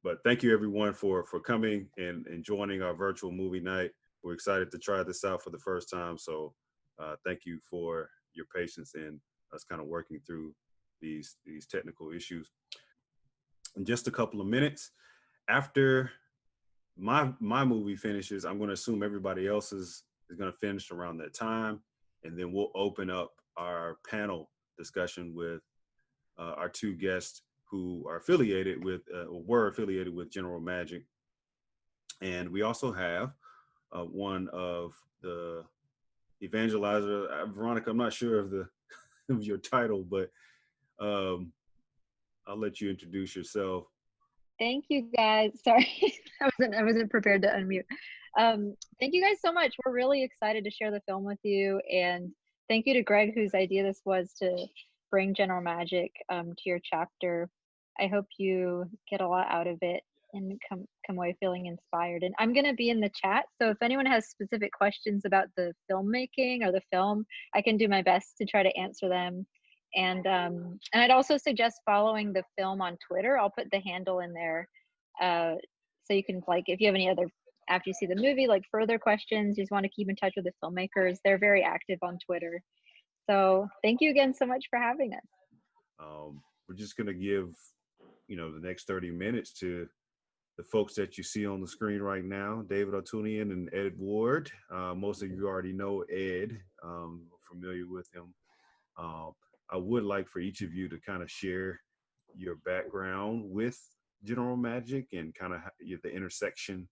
But thank you everyone for coming and joining our virtual movie night. We're excited to try this out for the first time. So thank you for your patience and us kind of working through these technical issues. In just a couple of minutes after my movie finishes, I'm going to assume everybody else's is going to finish around that time, and then we'll open up our panel discussion with our two guests who are affiliated with or were affiliated with General Magic. And we also have one of the evangelizer, Veronica, I'm not sure of the of your title, but I'll let you introduce yourself. Thank you guys. Sorry, I wasn't prepared to unmute. Thank you guys so much. We're really excited to share the film with you, and thank you to Greg, whose idea this was to bring General Magic to your chapter. I hope you get a lot out of it and come away feeling inspired. And I'm going to be in the chat, so if anyone has specific questions about the filmmaking or the film, I can do my best to try to answer them. And I'd also suggest following the film on Twitter. I'll put the handle in there, so you can, like, if you have any other, after you see the movie, like further questions, you just want to keep in touch with the filmmakers. They're very active on Twitter. So thank you again so much for having us. We're just going to give, the next 30 minutes to the folks that you see on the screen right now, David Altounian and Ed Ward. Most of you already know Ed, familiar with him. I would like for each of you to kind of share your background with General Magic and kind of the intersection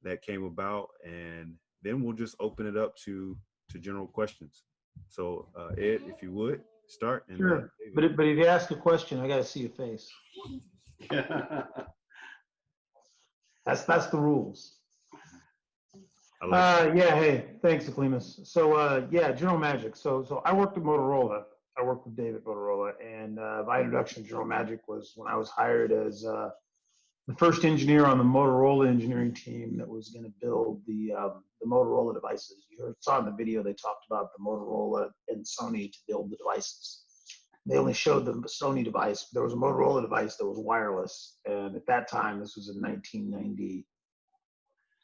that came about, and then we'll just open it up to general questions. So Ed, if you would start. And sure. But if you ask a question, I got to see your face. That's the rules. Yeah. Hey, thanks, Aklimus. So yeah, General Magic. So I worked at Motorola. I worked with David Motorola, and my introduction to General Magic was when I was hired as the first engineer on the Motorola engineering team that was going to build the Motorola devices. You saw in the video they talked about the Motorola and Sony to build the devices. They only showed the Sony device. There was a Motorola device that was wireless, and at that time, this was in 1990.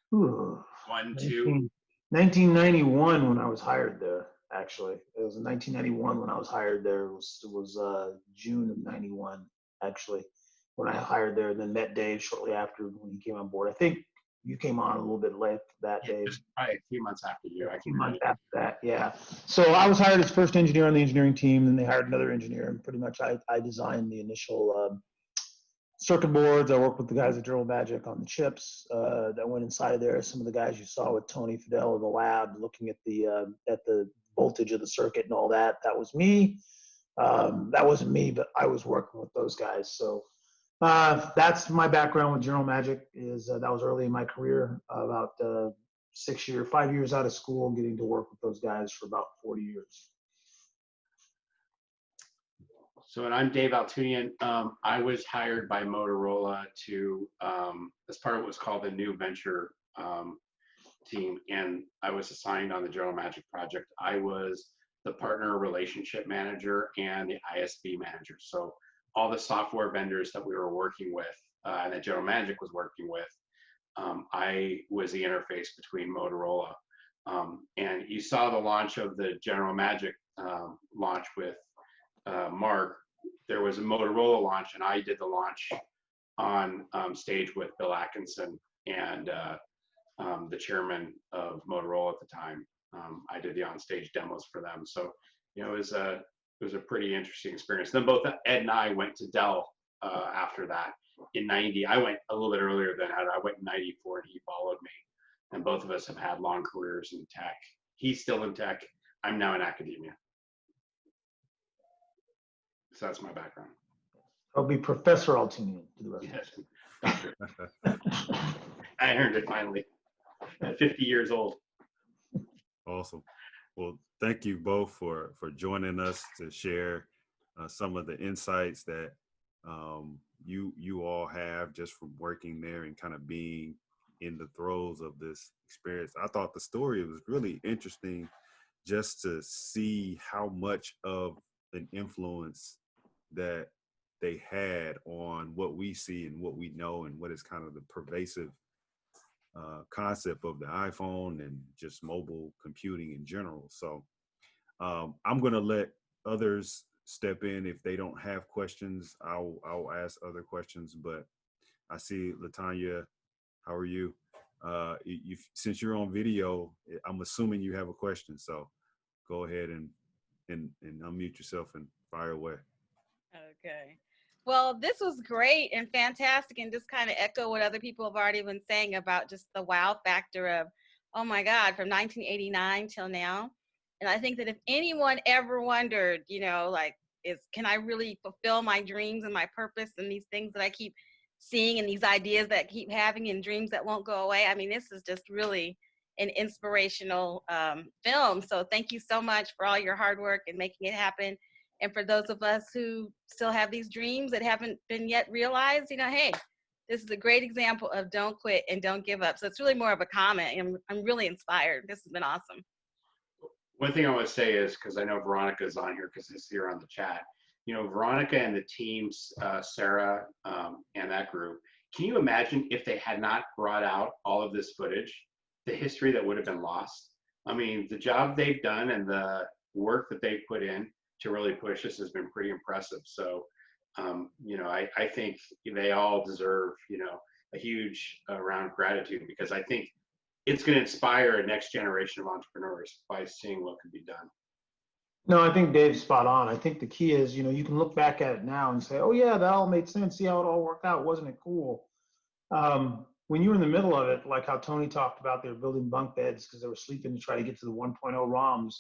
1991 when I was hired there. Actually, it was in 1991 when I was hired there. It was June of '91 actually when I hired there, and then met Dave shortly after when he came on board. I think you came on a little bit late that day. Probably a few months after you. A few months after that, yeah. So I was hired as first engineer on the engineering team, and they hired another engineer, and pretty much I designed the initial circuit boards. I worked with the guys at General Magic on the chips that went inside of there. Some of the guys you saw with Tony Fidel in the lab looking at the voltage of the circuit and all that. That was me. That wasn't me, but I was working with those guys. So that's my background with General Magic. Is that was early in my career, about 5 years out of school, getting to work with those guys for about 40 years. So, and I'm Dave Altounian. I was hired by Motorola to, as part of what was called the New Venture team, and I was assigned on the General Magic project. I was the partner relationship manager and the ISV manager. So all the software vendors that we were working with and that General Magic was working with, I was the interface between Motorola. And you saw the launch of the General Magic launch with Mark. There was a Motorola launch, and I did the launch on stage with Bill Atkinson and the chairman of Motorola at the time. I did the on-stage demos for them. So, it was a pretty interesting experience. Then both Ed and I went to Dell after that in '90. I went a little bit earlier than Ed. I went in '94, and he followed me. And both of us have had long careers in tech. He's still in tech. I'm now in academia. So that's my background. I'll be Professor Altounian to the rest. Yes. I earned it finally at 50 years old. Awesome. Well, thank you both for joining us to share some of the insights that you all have just from working there and kind of being in the throes of this experience. I thought the story was really interesting just to see how much of an influence that they had on what we see and what we know and what is kind of the pervasive concept of the iPhone and just mobile computing in general. So I'm going to let others step in. If they don't have questions, I'll ask other questions. But I see Latanya, how are you? Since you're on video, I'm assuming you have a question. So go ahead and unmute yourself and fire away. Okay. Well, this was great and fantastic, and just kind of echo what other people have already been saying about just the wow factor of, oh my God, from 1989 till now. And I think that if anyone ever wondered, you know, like, can I really fulfill my dreams and my purpose and these things that I keep seeing and these ideas that keep having and dreams that won't go away? I mean, this is just really an inspirational film. So thank you so much for all your hard work and making it happen. And for those of us who still have these dreams that haven't been yet realized, you know, hey, this is a great example of don't quit and don't give up. So it's really more of a comment. I'm really inspired. This has been awesome. One thing I want to say is, because I know Veronica is on here because it's here on the chat, you know, Veronica and the teams, Sarah and that group, can you imagine if they had not brought out all of this footage, the history that would have been lost? I mean, the job they've done and the work that they've put in to really push this has been pretty impressive. So, you know, I think they all deserve, you know, a huge round of gratitude, because I think it's going to inspire a next generation of entrepreneurs by seeing what could be done. No, I think Dave's spot on. I think the key is, you know, you can look back at it now and say, oh yeah, that all made sense. See how it all worked out. Wasn't it cool? When you were in the middle of it, like how Tony talked about, they were building bunk beds because they were sleeping to try to get to the 1.0 ROMs.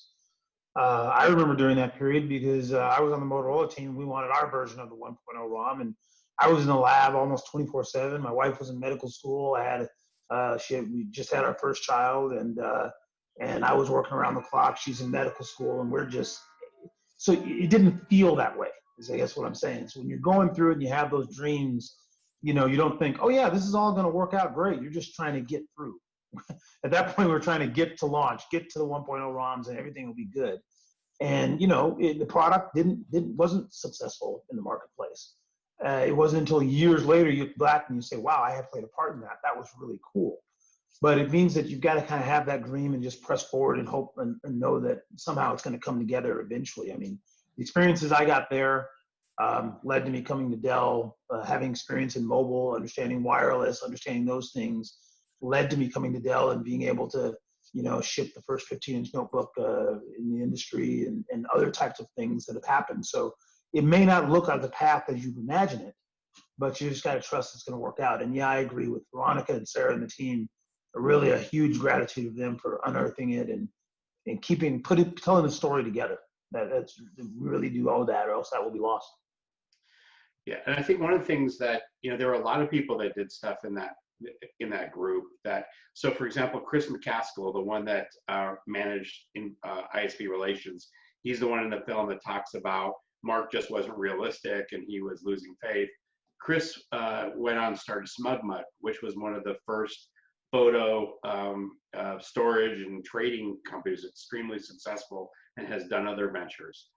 I remember during that period because I was on the Motorola team. We wanted our version of the 1.0 ROM, and I was in the lab almost 24/7. My wife was in medical school. We just had our first child, and I was working around the clock. She's in medical school, and so it didn't feel that way, is I guess what I'm saying. So when you're going through it and you have those dreams, you know, you don't think, oh yeah, this is all going to work out great. You're just trying to get through. At that point, we're trying to get to launch, get to the 1.0 ROMs, and everything will be good. And you know, the product wasn't successful in the marketplace. It wasn't until years later you look back and you say, wow, I had played a part in that. That was really cool. But it means that you've got to kind of have that dream and just press forward and hope and know that somehow it's going to come together eventually. I mean, the experiences I got there led to me coming to Dell, having experience in mobile, understanding wireless, understanding those things, led to me coming to Dell and being able to, you know, ship the first 15-inch notebook in the industry and other types of things that have happened. So it may not look like the path as you imagine it, but you just got to trust it's going to work out. And yeah, I agree with Veronica and Sarah and the team. Really a huge gratitude of them for unearthing it and telling the story together. We really do owe that, or else that will be lost. Yeah, and I think one of the things that, you know, there were a lot of people that did stuff in that group. So for example, Chris McCaskill, the one that managed in ISP relations, he's the one in the film that talks about Mark just wasn't realistic and he was losing faith. Chris went on and started SmugMug, which was one of the first photo storage and trading companies, extremely successful, and has done other ventures.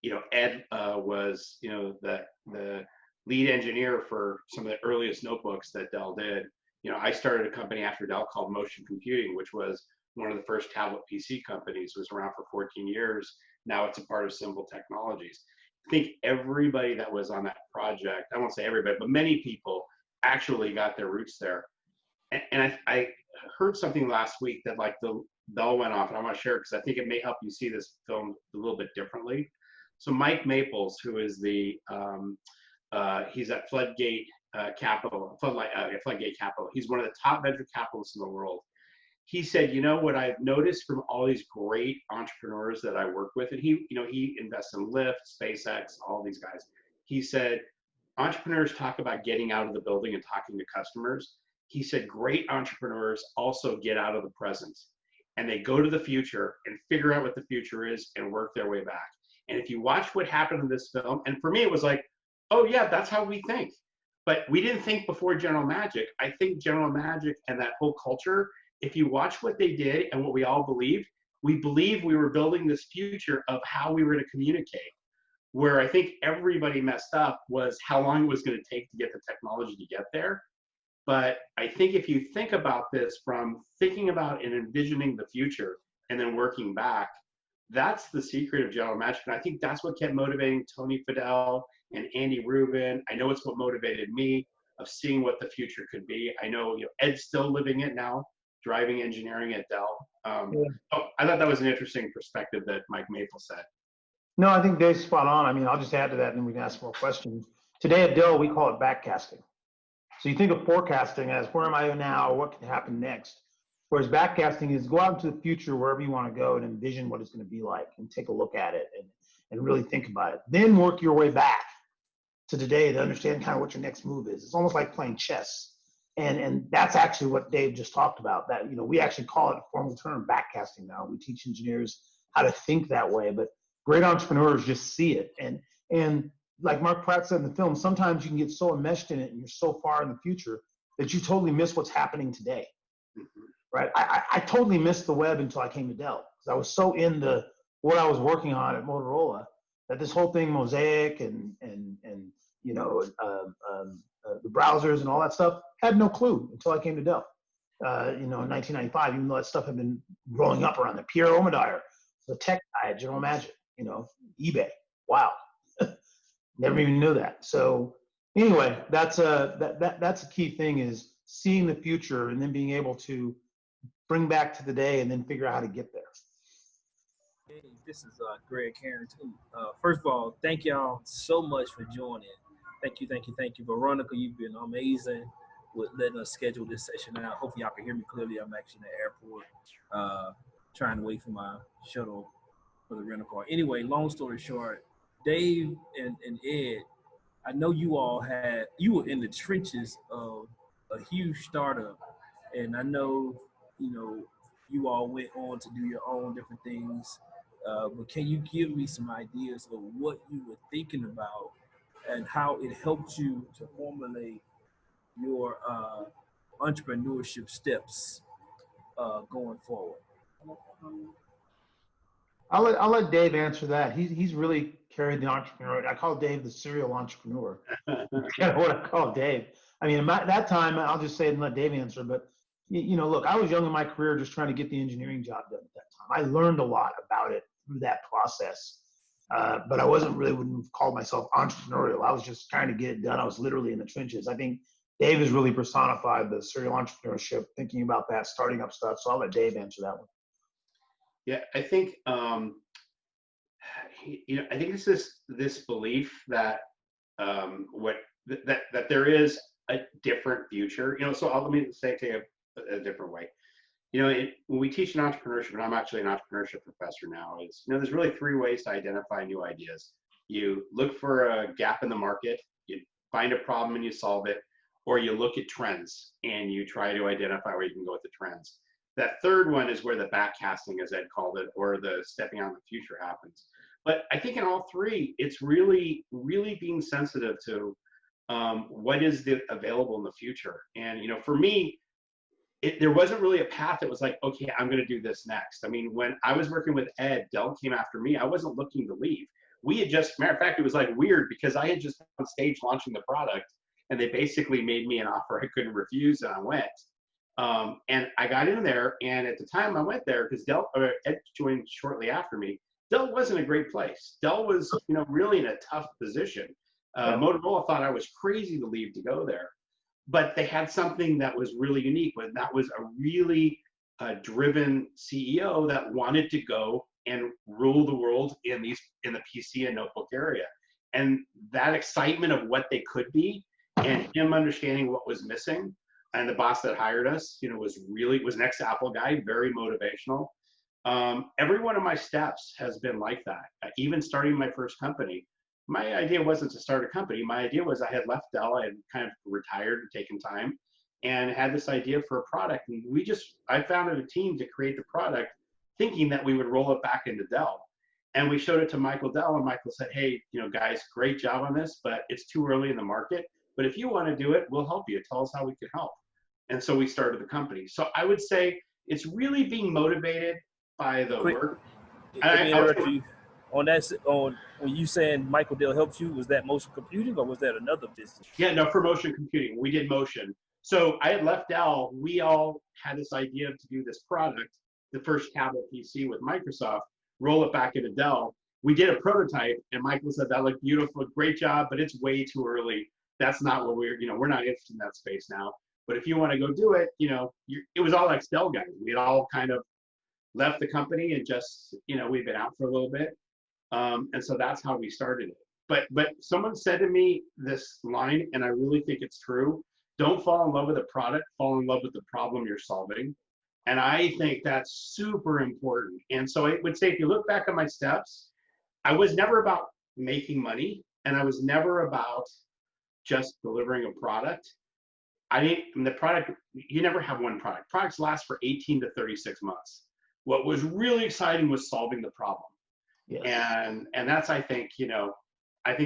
You know, Ed was, you know, the lead engineer for some of the earliest notebooks that Dell did. You know, I started a company after Dell called Motion Computing, which was one of the first tablet PC companies. It was around for 14 years. Now it's a part of Symbol Technologies. I think everybody that was on that project, I won't say everybody, but many people actually got their roots there. And I heard something last week that like the bell went off, and I want to share it because I think it may help you see this film a little bit differently. So Mike Maples, who is he's at Floodgate Capital. He's one of the top venture capitalists in the world. He said, you know what I've noticed from all these great entrepreneurs that I work with, and he invests in Lyft, SpaceX, all these guys. He said, entrepreneurs talk about getting out of the building and talking to customers. He said, great entrepreneurs also get out of the present and they go to the future and figure out what the future is and work their way back. And if you watch what happened in this film, and for me, it was like, oh yeah, that's how we think. But we didn't think before General Magic. I think General Magic and that whole culture, if you watch what they did and what we all believed, we believed we were building this future of how we were to communicate. Where I think everybody messed up was how long it was going to take to get the technology to get there. But I think if you think about this from thinking about and envisioning the future and then working back, that's the secret of General Magic. And I think that's what kept motivating Tony Fidel and Andy Rubin. I know it's what motivated me of seeing what the future could be. I know, Ed's still living it now, driving engineering at Dell. Oh, I thought that was an interesting perspective that Mike Maple said. No, I think Dave's spot on. I mean, I'll just add to that and then we can ask more questions. Today at Dell, we call it backcasting. So you think of forecasting as where am I now, what can happen next? Whereas backcasting is go out into the future, wherever you want to go, and envision what it's going to be like and take a look at it and really think about it. Then work your way back to today to understand kind of what your next move is. It's almost like playing chess. And that's actually what Dave just talked about, that, we actually call it a formal term, backcasting now. We teach engineers how to think that way, but great entrepreneurs just see it. And like Mark Pratt said in the film, sometimes you can get so enmeshed in it and you're so far in the future that you totally miss what's happening today. Right? I totally missed the web until I came to Dell, because I was so into what I was working on at Motorola that this whole thing, Mosaic and the browsers and all that stuff, had no clue until I came to Dell. In 1995, even though that stuff had been growing up around there. Pierre Omidyar, the tech guy at General Magic, eBay. Wow. Never even knew that. So anyway, that's a key thing, is seeing the future and then being able to bring back to the day and then figure out how to get there. Hey, this is Greg Harrington. First of all, thank y'all so much for joining. Thank you. Veronica, you've been amazing with letting us schedule this session out. Hopefully y'all can hear me clearly. I'm actually in the airport trying to wait for my shuttle for the rental car. Anyway, long story short, Dave and Ed, I know you were in the trenches of a huge startup, and I know, you all went on to do your own different things, but can you give me some ideas of what you were thinking about and how it helped you to formulate your entrepreneurship steps going forward? I'll let Dave answer that. He's really carried the entrepreneur. I call Dave the serial entrepreneur. That's kind of what I call Dave. I mean, at that time, I'll just say it and let Dave answer. But look, I was young in my career, just trying to get the engineering job done at that time. I learned a lot about it through that process, but I wouldn't have called myself entrepreneurial. I was just trying to get it done. I was literally in the trenches. I think Dave has really personified the serial entrepreneurship, thinking about that, starting up stuff. So I'll let Dave answer that one. Yeah, I think I think it's this belief that that there is a different future. So let me take a different way. When we teach in entrepreneurship, and I'm actually an entrepreneurship professor now, there's really 3 ways to identify new ideas. You look for a gap in the market, you find a problem and you solve it, or you look at trends and you try to identify where you can go with the trends. That third one is where the backcasting, as Ed called it, or the stepping out in the future happens. But I think in all 3, it's really, really being sensitive to what is available in the future. And, for me, there wasn't really a path that was like, okay, I'm going to do this next. I mean, when I was working with Ed, Dell came after me. I wasn't looking to leave. We had just, matter of fact, it was like weird because I had just been on stage launching the product, and they basically made me an offer I couldn't refuse, and I went. And I got in there, and at the time I went there, because Ed joined shortly after me, Dell wasn't a great place. Dell was, really in a tough position. Motorola thought I was crazy to leave to go there, but they had something that was really unique. That was a really driven CEO that wanted to go and rule the world in the PC and notebook area, and that excitement of what they could be, and him understanding what was missing. And the boss that hired us, was an ex-Apple guy, very motivational. Every one of my steps has been like that. Even starting my first company, my idea wasn't to start a company. My idea was I had left Dell, I had kind of retired and taken time, and had this idea for a product. And I founded a team to create the product, thinking that we would roll it back into Dell. And we showed it to Michael Dell, and Michael said, hey, guys, great job on this, but it's too early in the market. But if you want to do it, we'll help you. Tell us how we can help. And so we started the company. So I would say it's really being motivated by the work. on that, on when you saying Michael Dell helped you, was that motion computing or was that another business? Yeah, no, for motion computing, we did motion. So I had left Dell. We all had this idea to do this product, the first tablet PC with Microsoft, roll it back into Dell. We did a prototype, and Michael said that looked beautiful, great job, but it's way too early. That's not what we're not interested in that space now. But if you want to go do it, it was all ex-Dell guys. We had all kind of left the company and just, we've been out for a little bit. And so that's how we started it. But someone said to me this line, and I really think it's true: don't fall in love with a product, fall in love with the problem you're solving. And I think that's super important. And so I would say, if you look back at my steps, I was never about making money, and I was never about just delivering a product. The product, you never have one product. Products last for 18 to 36 months. What was really exciting was solving the problem. Yes. And that's, I think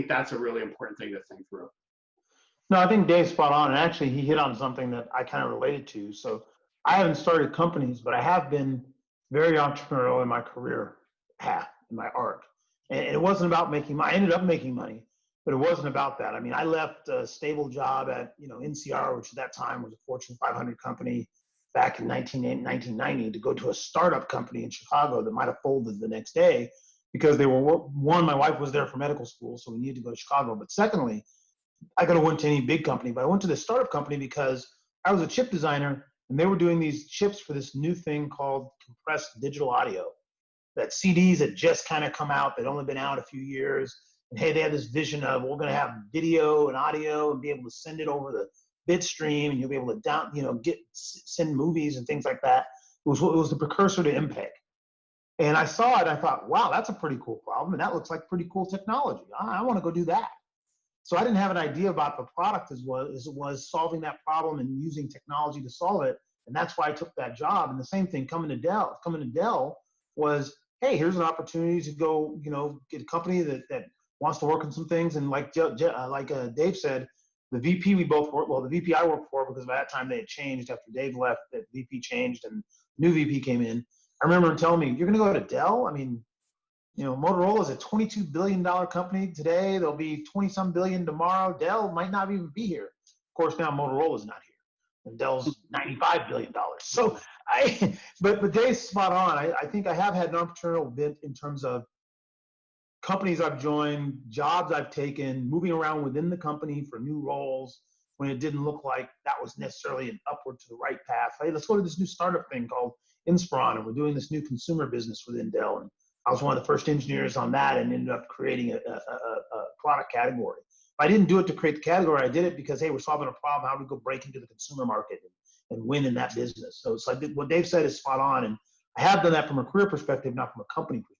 that's a really important thing to think through. No, I think Dave's spot on. And actually, he hit on something that I kind of related to. So I haven't started companies, but I have been very entrepreneurial in my career path, in my arc. And it wasn't about making money. I ended up making money, but it wasn't about that. I mean, I left a stable job at, NCR, which at that time was a Fortune 500 company back in 1990, to go to a startup company in Chicago that might have folded the next day, because they were, one, my wife was there for medical school, so we needed to go to Chicago. But secondly, I could have went to any big company, but I went to this startup company because I was a chip designer, and they were doing these chips for this new thing called compressed digital audio. That CDs had just kind of come out. They'd only been out a few years. And hey, they had this vision of, we're going to have video and audio and be able to send it over the bit stream, and you'll be able to send movies and things like that. It was the precursor to MPEG. And I saw it, I thought, wow, that's a pretty cool problem. And that looks like pretty cool technology. I want to go do that. So I didn't have an idea about the product as it was solving that problem and using technology to solve it. And that's why I took that job. And the same thing coming to Dell was, hey, here's an opportunity to go, get a company that wants to work on some things. And like Dave said, the VP we both worked, the VP I worked for, because by that time they had changed after Dave left, that VP changed and new VP came in. I remember him telling me, you're going to go to Dell? I mean, Motorola is a $22 billion company today. There'll be 20-some billion tomorrow. Dell might not even be here. Of course, now Motorola's not here, and Dell's $95 billion. So but Dave's spot on. I think I have had an entrepreneurial bent in terms of companies I've joined, jobs I've taken, moving around within the company for new roles when it didn't look like that was necessarily an upward to the right path. Hey, let's go to this new startup thing called Inspiron, and we're doing this new consumer business within Dell. And I was one of the first engineers on that, and ended up creating a product category. I didn't do it to create the category. I did it because, hey, we're solving a problem. How do we go break into the consumer market and win in that business? So it's like what Dave said is spot on. And I have done that from a career perspective, not from a company perspective.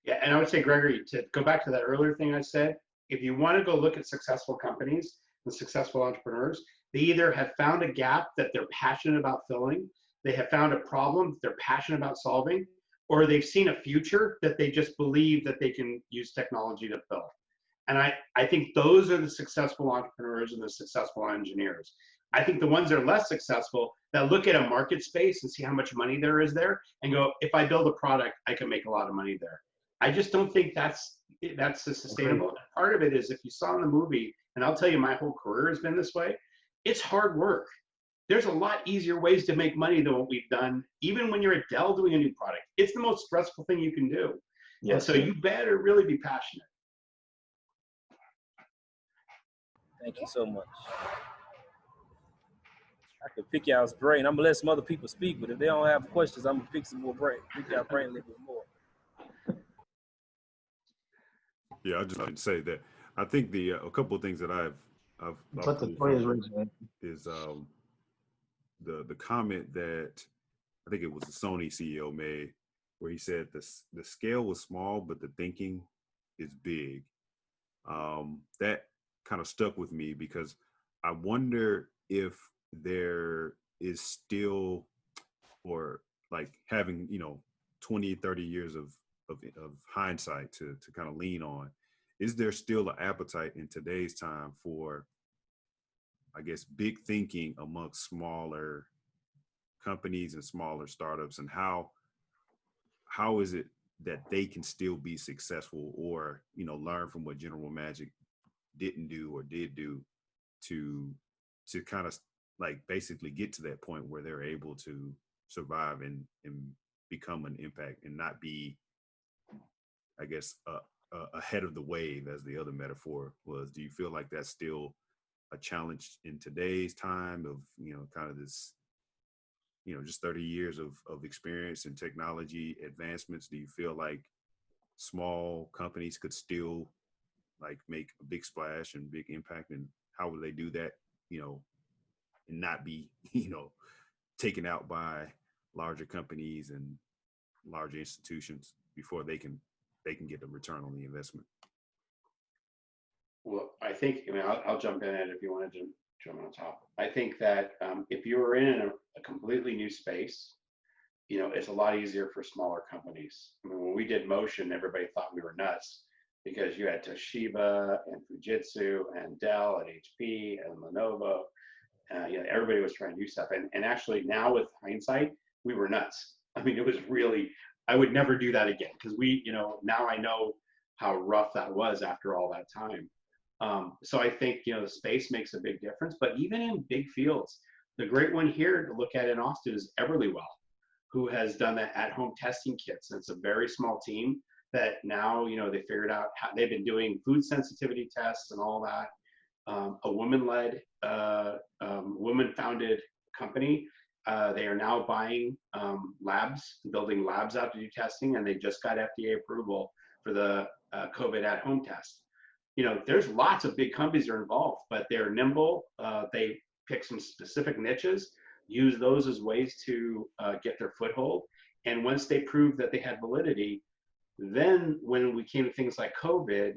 Yeah, and I would say, Gregory, to go back to that earlier thing I said, if you want to go look at successful companies and successful entrepreneurs, they either have found a gap that they're passionate about filling, they have found a problem that they're passionate about solving, or they've seen a future that they just believe that they can use technology to fill. And I think those are the successful entrepreneurs and the successful engineers. I think the ones that are less successful, that look at a market space and see how much money there is there and go, if I build a product, I can make a lot of money there. I just don't think that's sustainable. Okay. Part of it is, if you saw in the movie, and I'll tell you, my whole career has been this way, it's hard work. There's a lot easier ways to make money than what we've done. Even when you're at Dell doing a new product, it's the most stressful thing you can do. Yes. And so you better really be passionate. Thank you so much. I could pick y'all's brain. I'm gonna let some other people speak, but if they don't have questions, I'm gonna pick some more brain. Pick y'all brain a little bit more. Yeah, I just like to say that I think a couple of things that I've is the comment that I think it was the Sony CEO made, where he said the scale was small, but the thinking is big. That kind of stuck with me, because I wonder if there is still, or like having 20, 30 years of hindsight to kind of lean on, is there still an appetite in today's time for, I guess, big thinking amongst smaller companies and smaller startups? And how is it that they can still be successful, or, you know, learn from what General Magic didn't do or did do to kind of like basically get to that point where they're able to survive and become an impact and not be, I guess, ahead of the wave, as the other metaphor was. Do you feel like that's still a challenge in today's time of, you know, kind of this, you know, just 30 years of experience and technology advancements? Do you feel like small companies could still like make a big splash and big impact? And how would they do that, you know, and not be, you know, taken out by larger companies and larger institutions before they can get the return on the investment? Well, I think, I mean, I'll jump in it if you wanted to jump on top. I think that if you were in a completely new space, you know, it's a lot easier for smaller companies. I mean, when we did motion, everybody thought we were nuts because you had Toshiba and Fujitsu and Dell and HP and Lenovo. You know, everybody was trying to do stuff. And actually now with hindsight, we were nuts. I mean, it was really, I would never do that again because we, you know, now I know how rough that was after all that time. So I think, you know, the space makes a big difference, but even in big fields, the great one here to look at in Austin is Everlywell, who has done the at-home testing kits. And it's a very small team that now, you know, they figured out how they've been doing food sensitivity tests and all that. A woman-led, woman-founded company. They are now buying labs, building labs out to do testing, and they just got FDA approval for the COVID at-home test. You know, there's lots of big companies that are involved, but they're nimble. They pick some specific niches, use those as ways to get their foothold. And once they proved that they had validity, then when we came to things like COVID,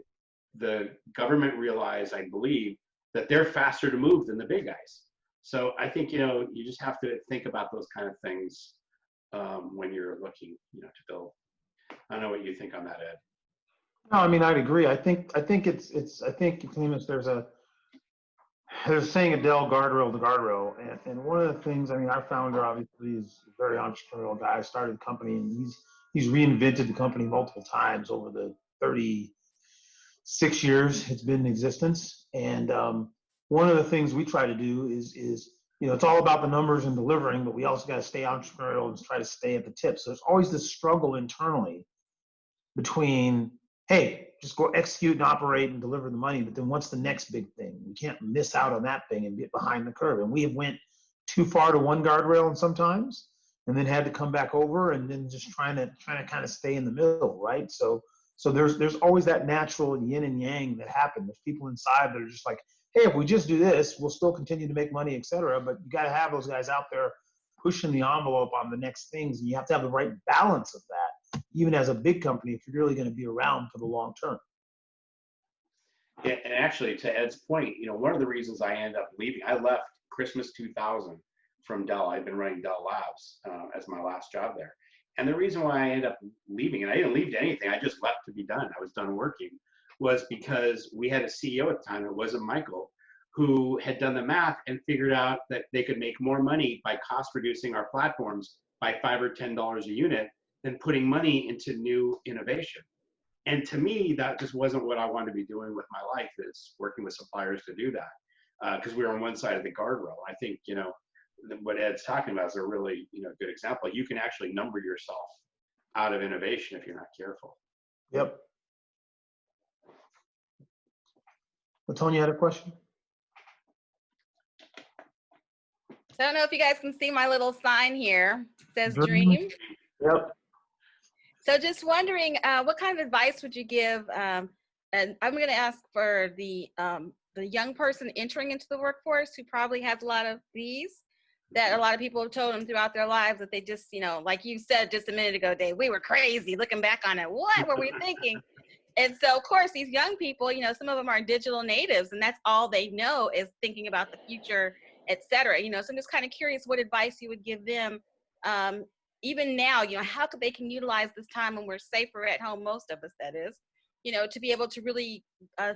the government realized, I believe, that they're faster to move than the big guys. So I think, you know, you just have to think about those kind of things when you're looking, you know, to build. I don't know what you think on that, Ed. No, I mean, I'd agree. I think Clemus, there's a saying, Adele, guardrail to guardrail. And one of the things, I mean, our founder obviously is a very entrepreneurial guy, started the company, and he's reinvented the company multiple times over the 36 years it's been in existence. And one of the things we try to do is, you know, it's all about the numbers and delivering, but we also got to stay entrepreneurial and try to stay at the tip. So there's always this struggle internally between, hey, just go execute and operate and deliver the money, but then what's the next big thing? We can't miss out on that thing and get behind the curve. And we have went too far to one guardrail and sometimes, and then had to come back over, and then just trying to kind of stay in the middle, right? So there's always that natural yin and yang that happen. There's people inside that are just like, hey, if we just do this, we'll still continue to make money, et cetera. But you got to have those guys out there pushing the envelope on the next things, and you have to have the right balance of that, even as a big company, if you're really going to be around for the long term. Yeah, and actually, to Ed's point, you know, one of the reasons I ended up leaving, I left Christmas 2000 from Dell. I've been running Dell Labs as my last job there. And the reason why I ended up leaving, and I didn't leave to anything, I just left to be done. I was done working, was because we had a CEO at the time, it wasn't Michael, who had done the math and figured out that they could make more money by cost reducing our platforms by $5 or $10 a unit than putting money into new innovation. And to me, that just wasn't what I wanted to be doing with my life, is working with suppliers to do that, because we were on one side of the guardrail. I think, you know, what Ed's talking about is a really, you know, good example. You can actually number yourself out of innovation if you're not careful. Yep. Latonya had a question? So I don't know if you guys can see my little sign here. It says Dream. dream. Yep. So just wondering, what kind of advice would you give? And I'm going to ask for the young person entering into the workforce who probably has a lot of these, that a lot of people have told them throughout their lives that they just, you know, like you said just a minute ago, Dave, we were crazy looking back on it. What were we thinking? And so, of course, these young people, you know, some of them are digital natives, and that's all they know is thinking about the future, et cetera. You know, so I'm just kind of curious what advice you would give them, even now, you know, how could they can utilize this time when we're safer at home, most of us, that is, you know, to be able to really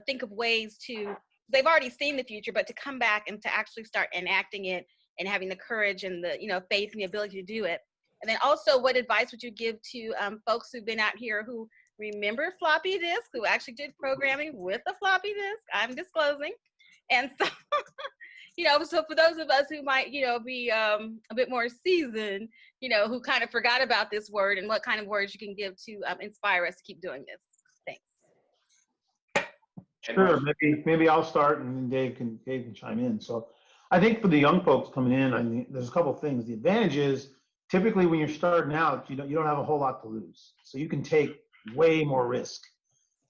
think of ways to, they've already seen the future, but to come back and to actually start enacting it and having the courage and the, you know, faith and the ability to do it, And then also, what advice would you give to folks who've been out here who remember floppy disk, who actually did programming with a floppy disk? I'm disclosing. And so, so for those of us who might, be a bit more seasoned, who kind of forgot about this word, and what kind of words you can give to inspire us to keep doing this. Thanks. Sure, maybe I'll start and then Dave can chime in. So I think for the young folks coming in, I mean, there's a couple of things. The advantage is typically when you're starting out, you don't have a whole lot to lose. So you can take way more risk.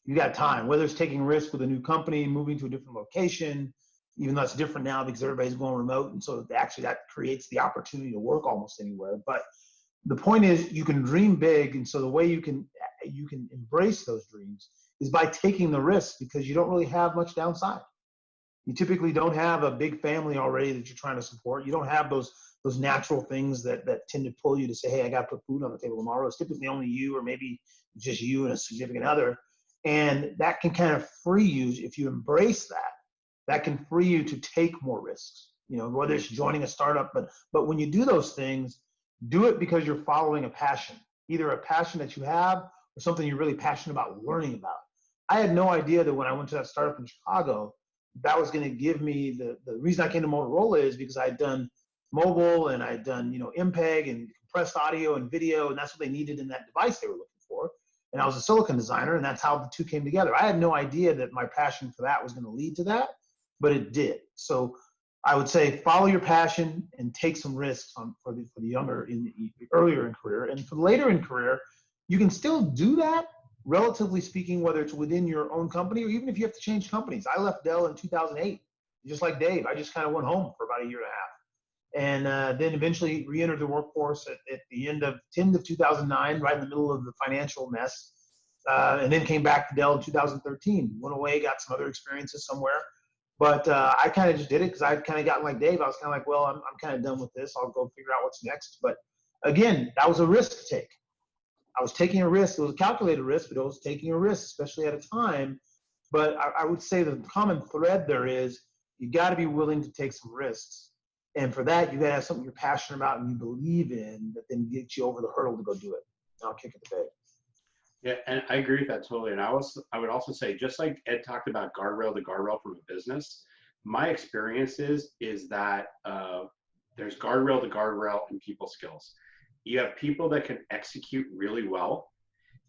You got time, whether it's taking risk with a new company, moving to a different location, even though it's different now because everybody's going remote. And so actually that creates the opportunity to work almost anywhere. But the point is you can dream big. And so the way you can embrace those dreams is by taking the risk, because you don't really have much downside. You typically don't have a big family already that you're trying to support. You don't have those natural things that tend to pull you to say, hey, I got to put food on the table tomorrow. It's typically only you, or maybe just you and a significant other. And that can kind of free you if you embrace that. That can free you to take more risks, whether it's joining a startup. But when you do those things, do it because you're following a passion, either a passion that you have or something you're really passionate about learning about. I had no idea that when I went to that startup in Chicago, that was going to give me the reason I came to Motorola is because I'd done mobile and I'd done, MPEG and compressed audio and video, and that's what they needed in that device they were looking for. And I was a silicon designer, and that's how the two came together. I had no idea that my passion for that was going to lead to that, but it did. So I would say follow your passion and take some risks for the younger, earlier in career. And for later in career, you can still do that, relatively speaking, whether it's within your own company or even if you have to change companies. I left Dell in 2008, just like Dave. I just kind of went home for about a year and a half. And then eventually re-entered the workforce at the end of 2009, right in the middle of the financial mess. And then came back to Dell in 2013, went away, got some other experiences somewhere. But I kind of just did it because I'd kind of gotten like Dave. I was kind of like, well, I'm kind of done with this. I'll go figure out what's next. But again, that was a risk to take. I was taking a risk. It was a calculated risk, but it was taking a risk, especially at a time. But I would say the common thread there is you got to be willing to take some risks. And for that, you got to have something you're passionate about and you believe in that then gets you over the hurdle to go do it. And I'll kick it to Dave. Yeah, and I agree with that totally. And I would also say, just like Ed talked about guardrail to guardrail from a business, my experience is that there's guardrail to guardrail in people skills. You have people that can execute really well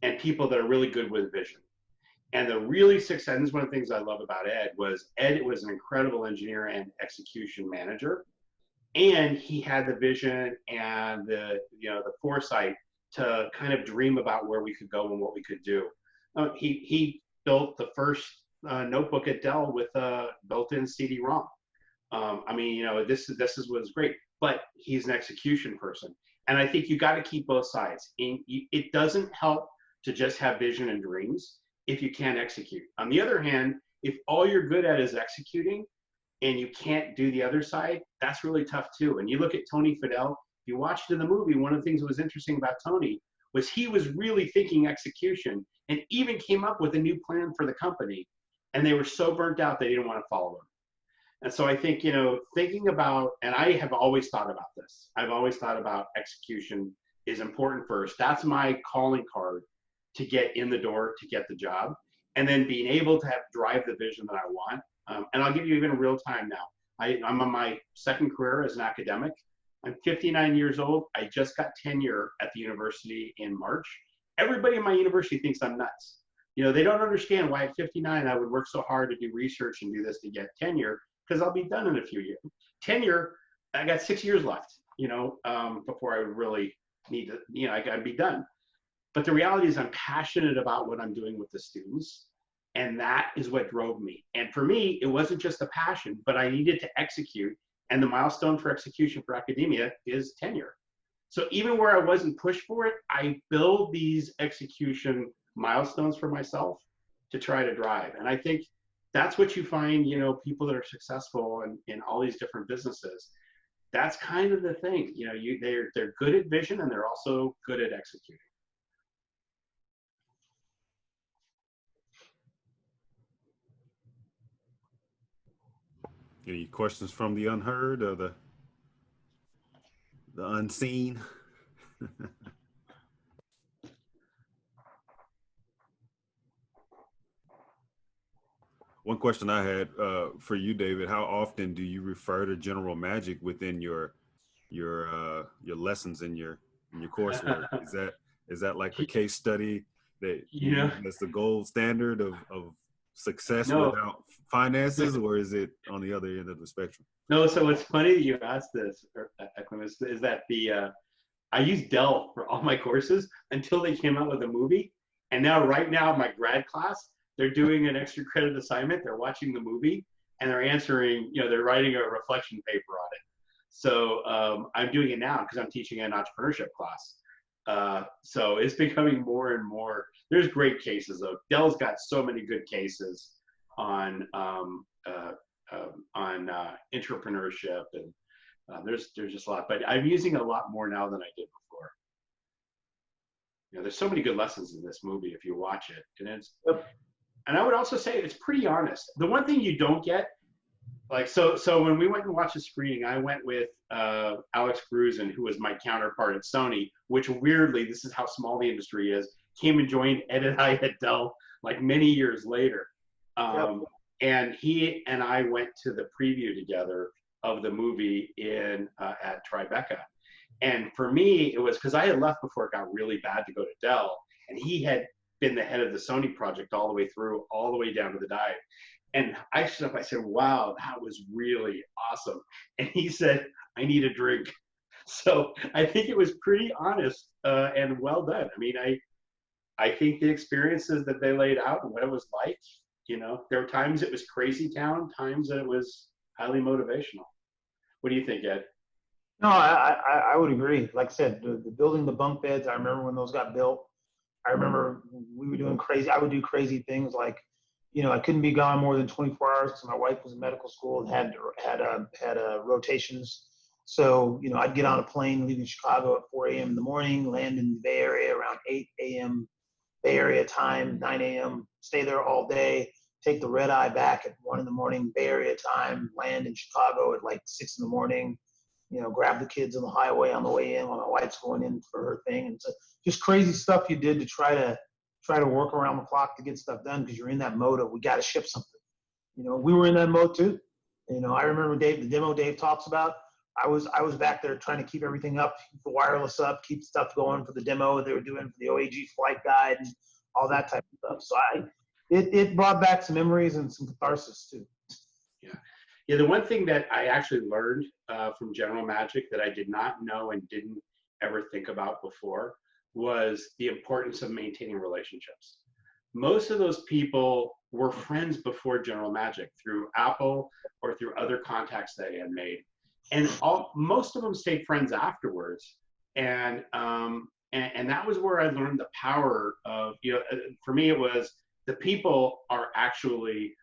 and people that are really good with vision. And the really success, and this is one of the things I love about Ed was an incredible engineer and execution manager. And he had the vision and the foresight to kind of dream about where we could go and what we could do. He built the first notebook at Dell with a built-in CD-ROM. This was great, but he's an execution person. And I think you got to keep both sides. It doesn't help to just have vision and dreams if you can't execute. On the other hand, if all you're good at is executing and you can't do the other side, that's really tough too. And you look at Tony Fadell, if you watched in the movie, one of the things that was interesting about Tony was he was really thinking execution and even came up with a new plan for the company. And they were so burnt out they didn't want to follow him. And so I think, thinking about, and I have always thought about this, I've always thought about execution is important first. That's my calling card to get in the door, to get the job, and then being able to drive the vision that I want. And I'll give you even real time now. I'm on my second career as an academic. I'm 59 years old. I just got tenure at the university in March. Everybody in my university thinks I'm nuts. They don't understand why at 59 I would work so hard to do research and do this to get tenure, because I'll be done in a few years. Tenure, I got 6 years left, before I would really need to, I gotta be done. But the reality is I'm passionate about what I'm doing with the students. And that is what drove me. And for me, it wasn't just a passion, but I needed to execute. And the milestone for execution for academia is tenure. So even where I wasn't pushed for it, I build these execution milestones for myself to try to drive. And I think that's what you find, people that are successful in all these different businesses. That's kind of the thing. They're good at vision and they're also good at executing. Any questions from the unheard or the unseen? One question I had for you, David: how often do you refer to general magic within your lessons in your coursework? Is that like the case study that You know, that's the gold standard of success no, without finances, or is it on the other end of the spectrum? no. So it's funny that you asked this, Eklund, is that I used Dell for all my courses until they came out with a movie. And now, right now, my grad class, they're doing an extra credit assignment. They're watching the movie and they're answering, they're writing a reflection paper on it. So I'm doing it now because I'm teaching an entrepreneurship class. So it's becoming more and more. There's great cases though. Dell's got so many good cases on entrepreneurship, and there's just a lot. But I'm using a lot more now than I did before. There's so many good lessons in this movie if you watch it, and I would also say it's pretty honest. The one thing you don't get, so when we went and watched the screening, I went with Alex Grusin, who was my counterpart at Sony, which weirdly, this is how small the industry is, came and joined Ed and I at Dell like many years later. And he and I went to the preview together of the movie at Tribeca. And for me, it was because I had left before it got really bad to go to Dell, and he had been the head of the Sony project all the way through, all the way down to the dive. And I stood up, I said, wow, that was really awesome. And he said, I need a drink. So I think it was pretty honest and well done. I mean, I think the experiences that they laid out and what it was like, there were times it was crazy town, times that it was highly motivational. What do you think, Ed? No, I would agree. Like I said, the building the bunk beds, I remember when those got built. I remember we were doing crazy. I would do crazy things like, I couldn't be gone more than 24 hours because my wife was in medical school and had rotations. So, I'd get on a plane leaving Chicago at 4 a.m. in the morning, land in the Bay Area around 8 a.m. Bay Area time, 9 a.m., stay there all day, take the red eye back at 1 in the morning, Bay Area time, land in Chicago at like 6 in the morning, grab the kids on the highway on the way in while my wife's going in for her thing. And so just crazy stuff you did to try to work around the clock to get stuff done because you're in that mode of we got to ship something. We were in that mode too. I remember the demo Dave talks about. I was back there trying to keep everything up, keep the wireless up, keep stuff going for the demo they were doing for the OAG flight guide and all that type of stuff. So it brought back some memories and some catharsis too. Yeah. The one thing that I actually learned from General Magic that I did not know and didn't ever think about before was the importance of maintaining relationships. Most of those people were friends before General Magic through Apple or through other contacts they had made. And most of them stayed friends afterwards. And that was where I learned the power of, for me, it was the people are actually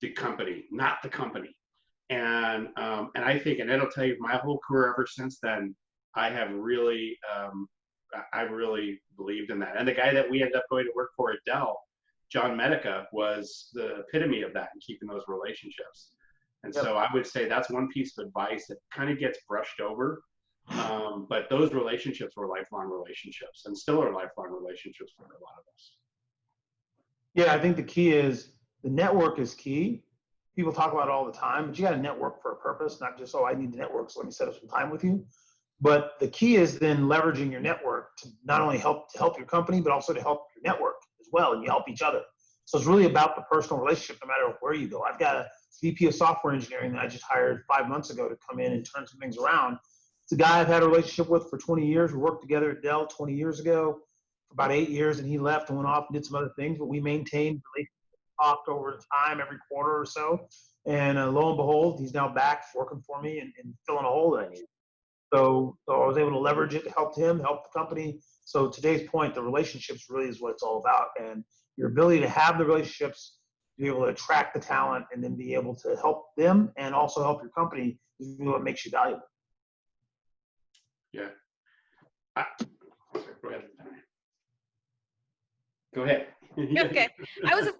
the company, not the company. And I think, and it'll tell you, my whole career ever since then, I have really, I really believed in that. And the guy that we ended up going to work for at Dell, John Medica, was the epitome of that and keeping those relationships. And so I would say that's one piece of advice that kind of gets brushed over. But those relationships were lifelong relationships and still are lifelong relationships for a lot of us. Yeah, I think the key is the network is key. People talk about it all the time, but you got to network for a purpose, not just, I need to network, so let me set up some time with you. But the key is then leveraging your network to not only help your company, but also to help your network as well, and you help each other. So it's really about the personal relationship, no matter where you go. I've got a VP of software engineering that I just hired 5 months ago to come in and turn some things around. It's a guy I've had a relationship with for 20 years. We worked together at Dell 20 years ago for about 8 years, and he left and went off and did some other things, but we maintained relationships, talked over time every quarter or so. And lo and behold, he's now back working for me and filling a hole that I needed. So I was able to leverage it to help him, help the company. So today's point, the relationships really is what it's all about. And your ability to have the relationships, to be able to attract the talent, and then be able to help them and also help your company is really what makes you valuable. Yeah. Go ahead. Okay.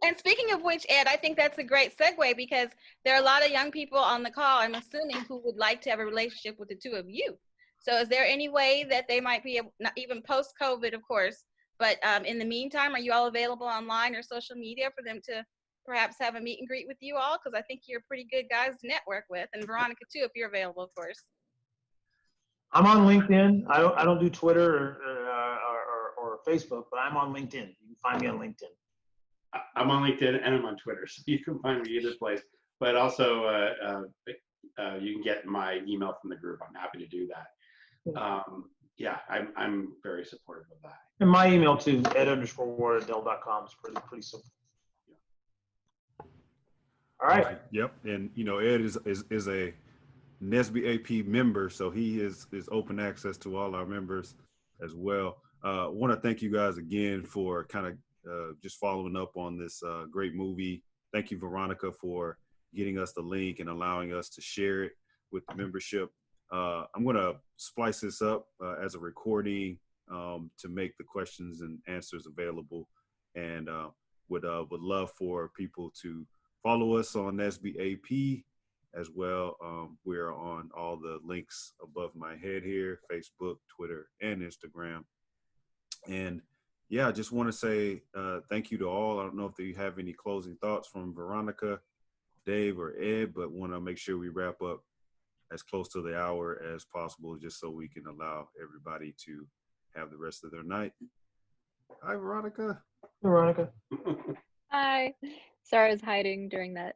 And speaking of which, Ed, I think that's a great segue because there are a lot of young people on the call, I'm assuming, who would like to have a relationship with the two of you. So is there any way that they might be able, not even post-COVID, of course, but in the meantime, are you all available online or social media for them to perhaps have a meet and greet with you all? Because I think you're pretty good guys to network with, and Veronica too, if you're available, of course. I'm on LinkedIn. I don't do Twitter or Facebook, but I'm on LinkedIn. You can find me on LinkedIn. I'm on LinkedIn and I'm on Twitter, so you can find me either place. But also, you can get my email from the group. I'm happy to do that. Yeah, I'm very supportive of that. And my email too, ed_ward@dell.com is pretty simple. All right. Yep. And Ed is a NSBE AP member, so he is open access to all our members as well. Want to thank you guys again for kind of just following up on this great movie. Thank you, Veronica, for getting us the link and allowing us to share it with the membership. I'm going to splice this up as a recording to make the questions and answers available, and would love for people to follow us on NSBE as well. We're on all the links above my head here: Facebook, Twitter, and Instagram. And yeah, I just want to say thank you to all. I don't know if you have any closing thoughts from Veronica, Dave, or Ed, but want to make sure we wrap up as close to the hour as possible, just so we can allow everybody to have the rest of their night. Hi, Veronica. Veronica. Hi. Sorry, I was hiding during that.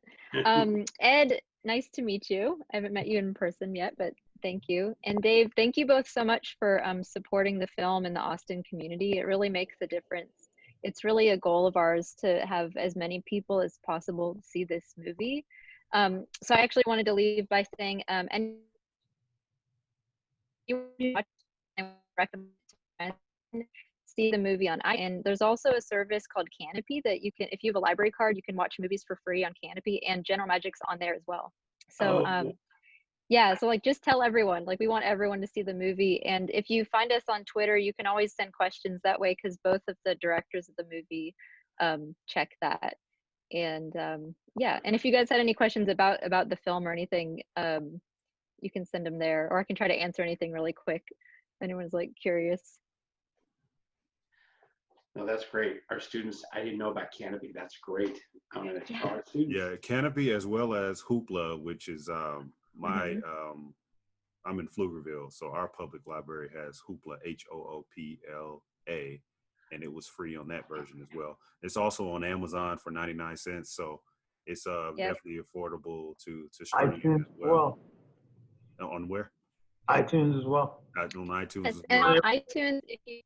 Ed, nice to meet you. I haven't met you in person yet, but thank you. And Dave, thank you both so much for supporting the film and the Austin community. It really makes a difference. It's really a goal of ours to have as many people as possible see this movie. So I actually wanted to leave by saying, and you recommend see the movie on iTunes. And there's also a service called Canopy that you can, if you have a library card, you can watch movies for free on Canopy, and General Magic's on there as well. So yeah, so like just tell everyone, like we want everyone to see the movie. And if you find us on Twitter, you can always send questions that way, because both of the directors of the movie check that. And yeah, and if you guys had any questions about the film or anything, you can send them there, or I can try to answer anything really quick if anyone's like curious. No, that's great. Our students, I didn't know about Canopy. That's great. I'm going to tell our students. Yeah, Canopy as well as Hoopla, which is my I'm in Pflugerville, so our public library has Hoopla, HOOPLA, and it was free on that version as well. It's also on Amazon for 99 cents, so it's definitely affordable to stream iTunes as well. On where? iTunes as well. On iTunes as And well. on iTunes, if you,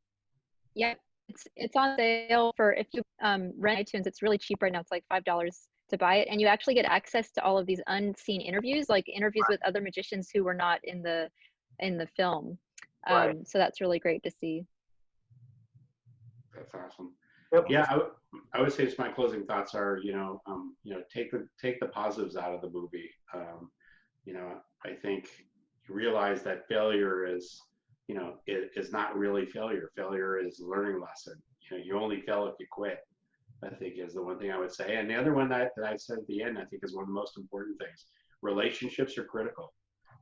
yeah, it's on sale for, if you rent iTunes, it's really cheap right now. It's like $5 to buy it, and you actually get access to all of these unseen interviews, like interviews with other magicians who were not in the film. So that's really great to see. That's awesome. Yep. Yeah, I would say just my closing thoughts are, take the positives out of the movie. I think you realize that failure is, it is not really failure. Failure is a learning lesson. You only fail if you quit, I think, is the one thing I would say. And the other one that I said at the end, I think, is one of the most important things. Relationships are critical,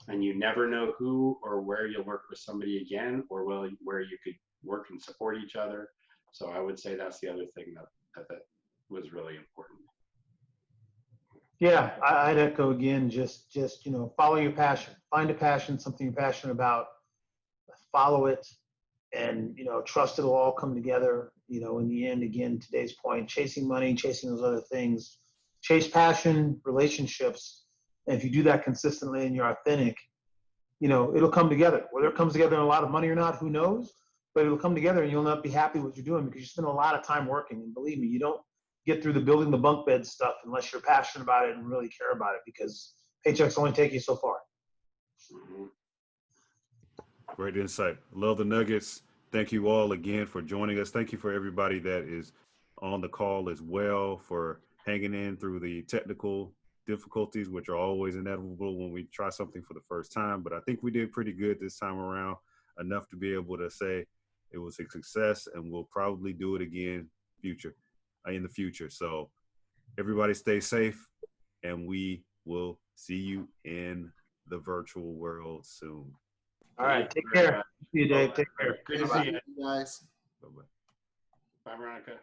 and you never know who or where you'll work with somebody again, or where you could work and support each other. So I would say that's the other thing that was really important. Yeah, I'd echo again, just follow your passion. Find a passion, something you're passionate about, follow it, and trust it'll all come together. In the end, again, today's point, chasing money, chasing those other things, chase passion, relationships. And if you do that consistently and you're authentic, it'll come together. Whether it comes together in a lot of money or not, who knows? But it'll come together, and you'll not be happy with what you're doing, because you spend a lot of time working. And believe me, you don't get through the building the bunk bed stuff unless you're passionate about it and really care about it, because paychecks only take you so far. Great insight. Love the nuggets. Thank you all again for joining us. Thank you for everybody that is on the call as well, for hanging in through the technical difficulties, which are always inevitable when we try something for the first time. But I think we did pretty good this time around, enough to be able to say it was a success, and we'll probably do it again in the future. So everybody stay safe, and we will see you in the virtual world soon. All right. Thank you Take very care. much. See you, Dave. Take care. Good to Bye, see you. guys. Bye-bye. Bye, Veronica.